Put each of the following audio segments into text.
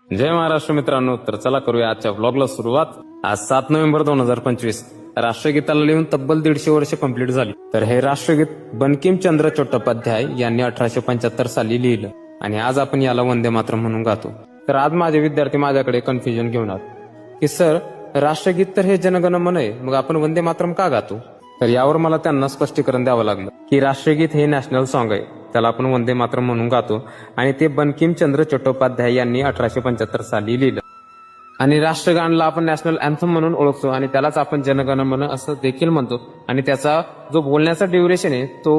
जय महाराष्ट्र मित्रांनो. तर चला करूया आजच्या व्लॉगला सुरुवात. आज 7 नोव्हेंबर 2025. राष्ट्रगीताला लिहून तब्बल 150 वर्ष कंप्लीट झाली. तर हे राष्ट्रगीत बंकिमचंद्र चट्टोपाध्याय यांनी 1875 साली लिहिलं आणि आज आपण याला वंदे मातरम म्हणून गातो. तर आज माझे विद्यार्थी माझ्याकडे कन्फ्युजन घेऊन आले की सर, राष्ट्रगीत तर हे जनगण मन आहे, मग आपण वंदे मातरम का गातो? तर यावर मला त्यांना स्पष्टीकरण द्यावं लागलं की राष्ट्रगीत हे नॅशनल सॉन्ग आहे, त्याला आपण वंदे मातरम म्हणून गातो आणि ते बंकिमचंद्र चट्टोपाध्याय यांनी 1875 साली लिहिलं. आणि राष्ट्रगानला आपण नॅशनल अँथम म्हणून ओळखतो आणि त्यालाच आपण जनगण मन असं देखील म्हणतो. आणि त्याचा जो बोलण्याचा ड्युरेशन आहे तो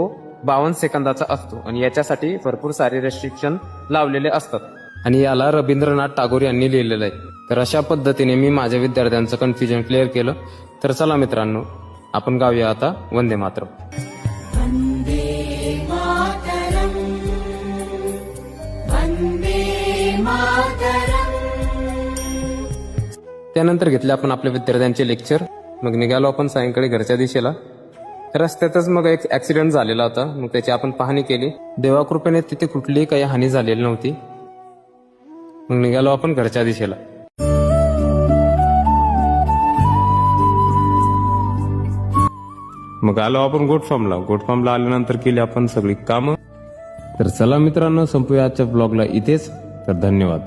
52 सेकंदाचा असतो आणि याच्यासाठी भरपूर सारे रेस्ट्रिक्शन लावलेले असतात आणि याला रवींद्रनाथ टागोर यांनी लिहिलेलं आहे. तर अशा पद्धतीने मी माझ्या विद्यार्थ्यांचं कन्फ्युजन क्लिअर केलं. तर चला मित्रांनो, आपण गाऊया आता वंदे मातरम. त्यानंतर घेतले आपण आपल्या विद्यार्थ्यांचे लेक्चर. मग निघालो आपण सायंकाळी घरच्या दिशेला. रस्त्यातच मग एक ऍक्सिडेंट झालेला होता, मग त्याची आपण पाहणी केली. देवाकृपेने तिथे कुठलीही काही हानी झालेली नव्हती. मग निघालो आपण घरच्या दिशेला. मग आलो आपण गोटफार्मला आल्यानंतर केली आपण सगळी कामं. तर चला मित्रांनो, संपूया आजच्या ब्लॉगला इथेच. तर धन्यवाद.